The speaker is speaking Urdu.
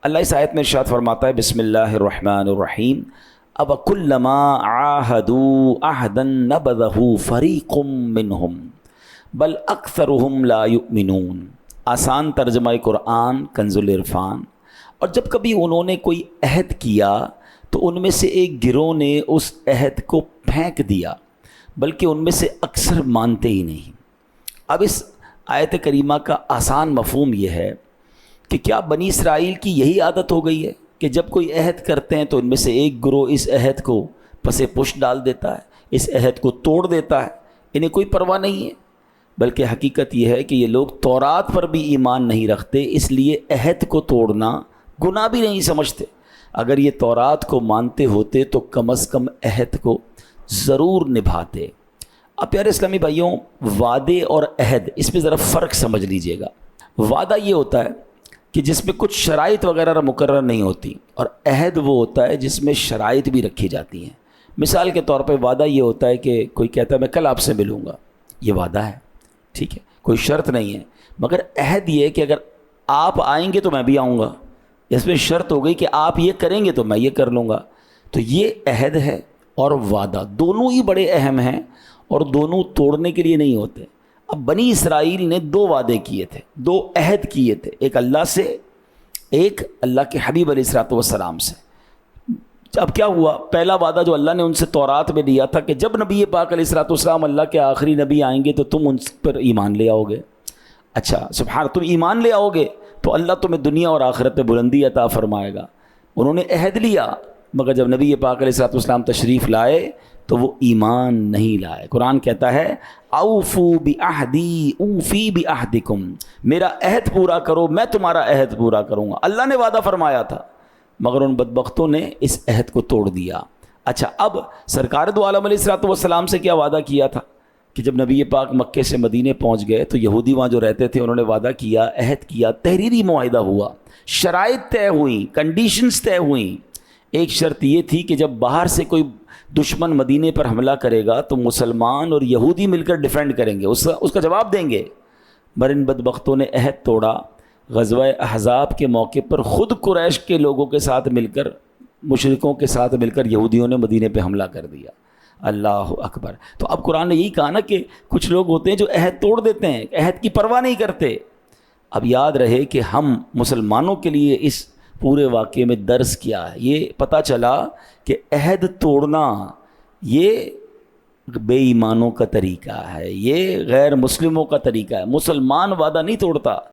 اللہ اس آیت میں ارشاد فرماتا ہے بسم اللہ الرحمن الرحیم اب کلما عاہدوا عہدا نبذہ فریق منہم بل اکثرہم لا یؤمنون۔ آسان ترجمہ قرآن کنز العرفان۔ اور جب کبھی انہوں نے کوئی عہد کیا تو ان میں سے ایک گروہ نے اس عہد کو پھینک دیا بلکہ ان میں سے اکثر مانتے ہی نہیں۔ اب اس آیت کریمہ کا آسان مفہوم یہ ہے کہ کیا بنی اسرائیل کی یہی عادت ہو گئی ہے کہ جب کوئی عہد کرتے ہیں تو ان میں سے ایک گروہ اس عہد کو پس پش ڈال دیتا ہے، اس عہد کو توڑ دیتا ہے، انہیں کوئی پرواہ نہیں ہے؟ بلکہ حقیقت یہ ہے کہ یہ لوگ تورات پر بھی ایمان نہیں رکھتے، اس لیے عہد کو توڑنا گناہ بھی نہیں سمجھتے۔ اگر یہ تورات کو مانتے ہوتے تو کم از کم عہد کو ضرور نبھاتے۔ اب پیارے اسلامی بھائیوں، وعدے اور عہد اس میں ذرا فرق سمجھ لیجئے گا۔ وعدہ یہ ہوتا ہے کہ جس میں کچھ شرائط وغیرہ مقرر نہیں ہوتی، اور عہد وہ ہوتا ہے جس میں شرائط بھی رکھی جاتی ہیں۔ مثال کے طور پہ وعدہ یہ ہوتا ہے کہ کوئی کہتا ہے میں کل آپ سے ملوں گا، یہ وعدہ ہے، ٹھیک ہے، کوئی شرط نہیں ہے۔ مگر عہد یہ ہے کہ اگر آپ آئیں گے تو میں بھی آؤں گا، اس میں شرط ہو گئی کہ آپ یہ کریں گے تو میں یہ کر لوں گا۔ تو یہ عہد ہے اور وعدہ دونوں ہی بڑے اہم ہیں اور دونوں توڑنے کے لیے نہیں ہوتے۔ اب بنی اسرائیل نے دو وعدے کیے تھے، دو عہد کیے تھے، ایک اللہ سے، ایک اللہ کے حبیب علیہ الصلوۃ والسلام سے۔ اب کیا ہوا؟ پہلا وعدہ جو اللہ نے ان سے تورات میں دیا تھا کہ جب نبی پاک علیہ الصلوۃ والسلام اللہ کے آخری نبی آئیں گے تو تم ان پر ایمان لے آؤ گے۔ اچھا سبحان، تم ایمان لے آؤ گے تو اللہ تمہیں دنیا اور آخرت میں بلندی عطا فرمائے گا۔ انہوں نے عہد لیا، مگر جب نبی پاک علیہ الصلوۃ والسلام تشریف لائے تو وہ ایمان نہیں لائے۔ قرآن کہتا ہے اوفو بعہدی اوفی بعہدکم، میرا عہد پورا کرو، میں تمہارا عہد پورا کروں گا۔ اللہ نے وعدہ فرمایا تھا مگر ان بدبختوں نے اس عہد کو توڑ دیا۔ اچھا، اب سرکار دو عالم علیہ الصلوۃ والسلام سے کیا وعدہ کیا تھا کہ جب نبی پاک مکے سے مدینے پہنچ گئے تو یہودی وہاں جو رہتے تھے انہوں نے وعدہ کیا، عہد کیا، تحریری معاہدہ ہوا، شرائط طے ہوئیں، کنڈیشنز طے ہوئیں۔ ایک شرط یہ تھی کہ جب باہر سے کوئی دشمن مدینے پر حملہ کرے گا تو مسلمان اور یہودی مل کر ڈیفینڈ کریں گے، اس کا جواب دیں گے۔ مگر ان بدبختوں نے عہد توڑا۔ غزوہ احزاب کے موقع پر خود قریش کے لوگوں کے ساتھ مل کر، مشرکوں کے ساتھ مل کر یہودیوں نے مدینے پہ حملہ کر دیا۔ اللہ اکبر۔ تو اب قرآن نے یہی کہا نا کہ کچھ لوگ ہوتے ہیں جو عہد توڑ دیتے ہیں، عہد کی پرواہ نہیں کرتے۔ اب یاد رہے کہ ہم مسلمانوں کے لیے اس پورے واقعے میں درس کیا ہے؟ یہ پتہ چلا کہ عہد توڑنا یہ بے ایمانوں کا طریقہ ہے، یہ غیر مسلموں کا طریقہ ہے۔ مسلمان وعدہ نہیں توڑتا۔